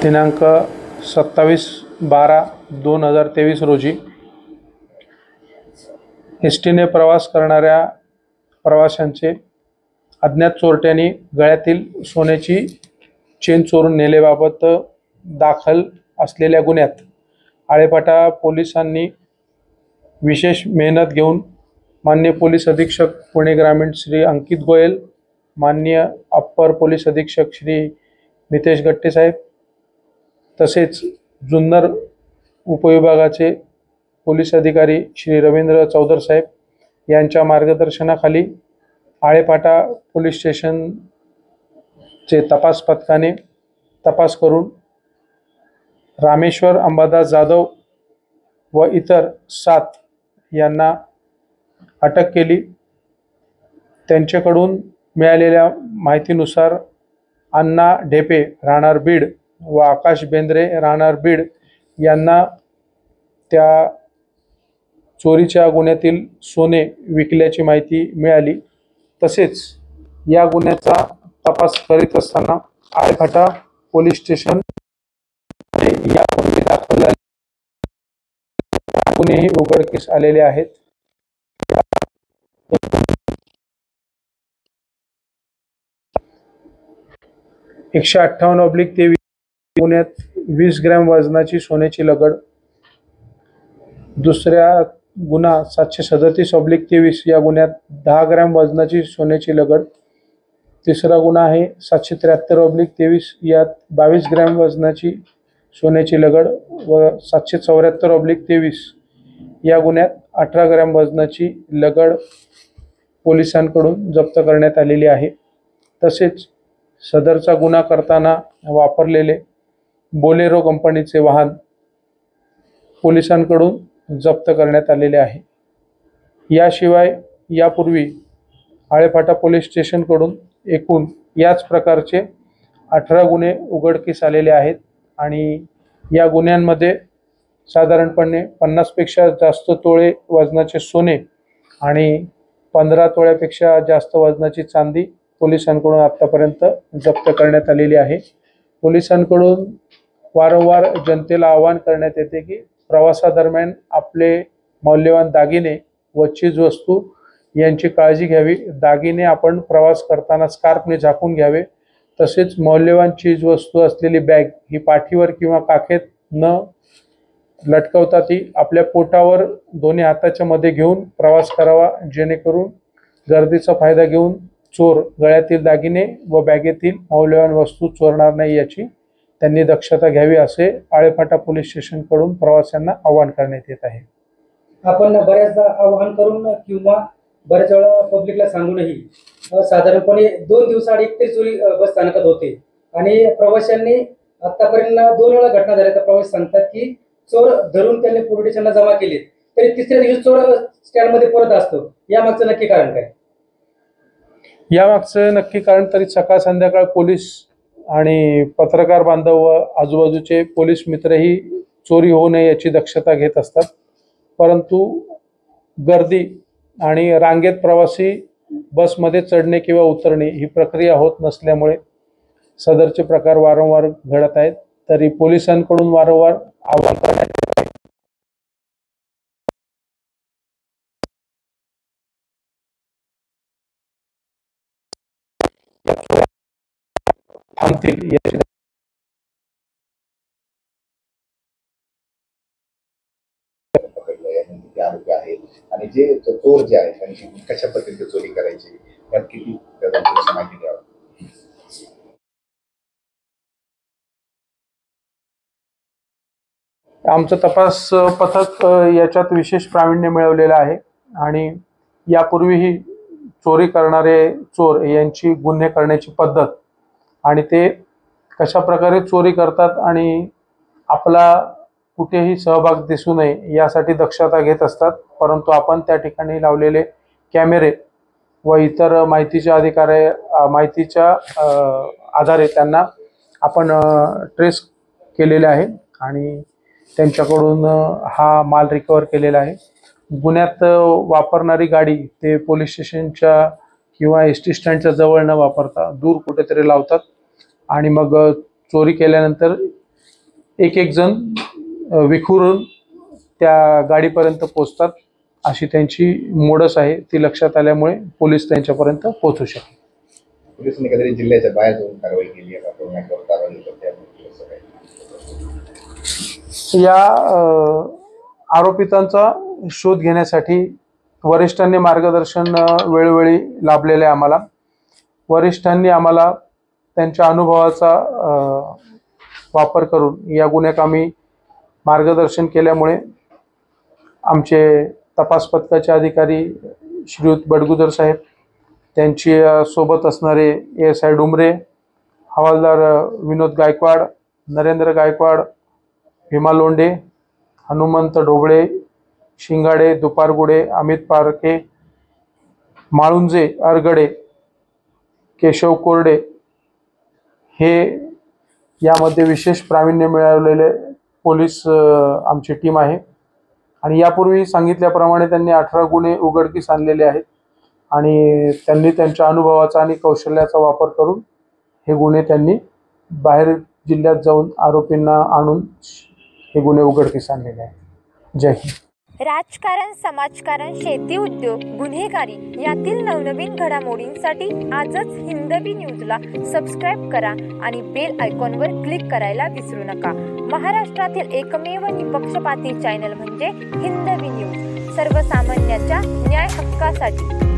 दिनांक 27/12/2023 रोजी एसटीने प्रवास करणाऱ्या प्रवाशांचे अज्ञात चोरट्यांनी गळ्यातील सोन्याची चेन चोरून नेल्याबाबत दाखल असलेल्या गुन्ह्यात आळेफाटा पोलिसांनी विशेष मेहनत घेऊन माननीय पोलीस अधीक्षक पुणे ग्रामीण श्री अंकित गोयल, माननीय अप्पर पोलीस अधीक्षक श्री मितेश गट्टे साहेब, तसेच जुन्नर उपविभागाचे पोलीस अधिकारी श्री रवींद्र चौधर साहेब यांच्या मार्गदर्शनाखाली आळेफाटा पोलीस स्टेशनचे तपास पथकाने तपास करून रामेश्वर अंबादास जाधव व इतर 7 यांना अटक केली। त्यांच्याकडून मिळालेल्या माहितीनुसार अण्णा ढेपे राहणार बीड व आकाश बेंद्रे राहणार बीड यांना त्या चोरीच्या गुन्ह्यातील सोने विकल्याची माहिती मिळाली। तसेच या गुन्ह्याचा तपास करीत असताना आळेफाटा पोलीस स्टेशन यापूर्वी दाखल गुन्हेही उघडकीस आलेले आहेत। 158/23 गुन्ह्यात 20 ग्रॅम वजनाची सोन्याची लगड, दुसऱ्या गुन्हा 737/23 या गुन्ह्यात 10 ग्रॅम वजनाची सोन्याची लगड, तिसरा गुन्हा आहे 773/23 यात 22 ग्रॅम वजनाची सोन्याची लगड व 774/23 या गुन्ह्यात 18 ग्रॅम वजनाची लगड पोलिसांकडून जप्त करण्यात आलेली आहे। तसेच सदरचा गुन्हा करताना वापरलेले बोलेरो कंपनीचे वाहन पोलिसांकडून जप्त करण्यात आलेले आहे। याशिवाय यापूर्वी आळेफाटा पोलीस स्टेशनकडून एकूण याच प्रकारचे 18 गुन्हे उघडकीस आलेले आहेत आणि या गुन्ह्यांमध्ये साधारणपणे 50 पेक्षा जास्त तोळे वजनाचे सोने आणि 15 तोळ्यापेक्षा जास्त वजनाची चांदी पोलिसांकडून आतापर्यंत जप्त करण्यात आलेली आहे। पोलिसांकडून वारंवार जनतेला आवाहन करण्यात येते की प्रवासादरम्यान आपले मौल्यवान दागिने व चीजवस्तू यांची काळजी घ्यावी। दागिने आपण प्रवास करताना स्कार्फने झाकून घ्यावे। तसेच मौल्यवान चीजवस्तू असलेली बॅग ही पाठीवर किंवा काखेत न लटकवता ती आपल्या पोटावर दोन्ही हाताच्या मध्ये घेऊन प्रवास करावा, जेणेकरून गर्दीचा फायदा घेऊन चोर गळ्यातील दागिने व बॅगेतील मौल्यवान वस्तू चोरणार नाही याची त्यांनी दक्षता घ्यावी, असे आळेफाटा पोलीस स्टेशनकडून प्रवाशांना आवाहन करण्यात येत आहे। आपण बऱ्याचदा आवाहन करून किंवा बऱ्याच वेळा पब्लिकला सांगूनही साधारणपणे 2 दिवसाआड एकतरी चोरी बस स्थानकात होते आणि प्रवाशांनी आतापर्यंत 2 वेळा घटना झाल्या तर प्रवासी सांगतात की चोर धरून त्यांनी पोलीस स्टेशनला जमा केले तरी तिसऱ्या दिवशी चोर स्टँडमध्ये परत असतो। यामागचं नक्की कारण काय? यामागचं नक्की कारण तरी सकाळ संध्याकाळ पोलीस आणि पत्रकार बांधव व आजूबाजूचे पोलीस मित्रही चोरी होऊ नये याची दक्षता घेत असतात, परंतु गर्दी आणि रांगेत प्रवासी बसमध्ये चढणे किंवा उतरणे ही प्रक्रिया होत नसल्यामुळे सदरचे प्रकार वारंवार घडत आहेत। तरी पोलिसांकडून वारंवार आवाहन करण्यात येत आहे थांबतील याची आरोग्य आहेत आणि जे चोर जे आहेत त्यांची कशा पद्धतीने चोरी करायची यात किती माहिती द्यावी। आमचं तपास पथक याच्यात विशेष प्रावीण्य मिळवलेलं आहे आणि यापूर्वीही चोरी करणारे चोर यांची गुन्हे करण्याची पद्धत आणि ते कशा प्रकारे चोरी करतात आणि आपला कुठेही सहभाग दिसू नये यासाठी दक्षता घेत असतात। परंतु आपण त्या ठिकाणी लावलेले कॅमेरे व इतर माहितीच्या आधारे त्यांना आपण ट्रेस केलेले आहे आणि त्यांच्याकडून हा माल रिकवर केलेला आहे। गुन्ह्यात वापरणारी गाडी ते पोलीस स्टेशनच्या किंवा एसटी स्टँडच्या जवळ न वापरता दूर कुठेतरी लावतात आणि मग चोरी केल्यानंतर एक जण विखुरून त्या गाडीपर्यंत पोहोचतात, अशी त्यांची मोडस आहे. ती लक्षात आल्यामुळे पोलीस त्यांच्यापर्यंत पोहोचू शकले. पोलिसांनी कधी जिल्ह्याच्या बाहेर जाऊन कारवाई केली आहे का? कोरोनावर कारवाई करते आपण असं काही? या आरोपितांचा शोध घेण्यासाठी वरिष्ठांनी मार्गदर्शन वेळोवेळी लाभलेले आहे. आम्हाला वरिष्ठांनी आम्हाला त्यांच्या अनुभवाचा वापर करून या गुन्हेकामी मार्गदर्शन केल्यामुळे आमचे तपास पथकाचे अधिकारी श्रीयुत बडगुजर साहेब, त्यांची सोबत असणारे ASI डुमरे, हवालदार विनोद गायकवाड, नरेंद्र गायकवाड, भीमा लोंढे, हनुमंत ढोबळे, शिंगाडे, दुपारगुडे, अमित पारखे, माळुंजे, अरगडे, केशव कोरडे हे यामध्ये विशेष प्रावीण्य मिळवलेले पोलीस आमची टीम आहे. आणि यापूर्वी सांगितल्याप्रमाणे त्यांनी 18 गुन्हे उघडकीस आणलेले आहेत आणि त्यांनी त्यांच्या अनुभवाचा आणि कौशल्याचा वापर करून हे गुन्हे त्यांनी बाहेर जिल्ह्यात जाऊन आरोपींना आणून हे गुन्हे उघडकीस आणलेले आहेत. जय हिंद. राजकारण, समाजकारण, शेती, उद्योग, गुन्हेगारी यातील नवनवीन घडामोडींसाठी आजच हिंदवी न्यूजला सबस्क्राईब करा आणि बेल आयकॉनवर क्लिक करायला विसरू नका. महाराष्ट्रातील एकमेव निपक्षपाती चॅनल म्हणजे हिंदवी न्यूज, सर्वसामान्यांच्या न्याय हक्कासाठी.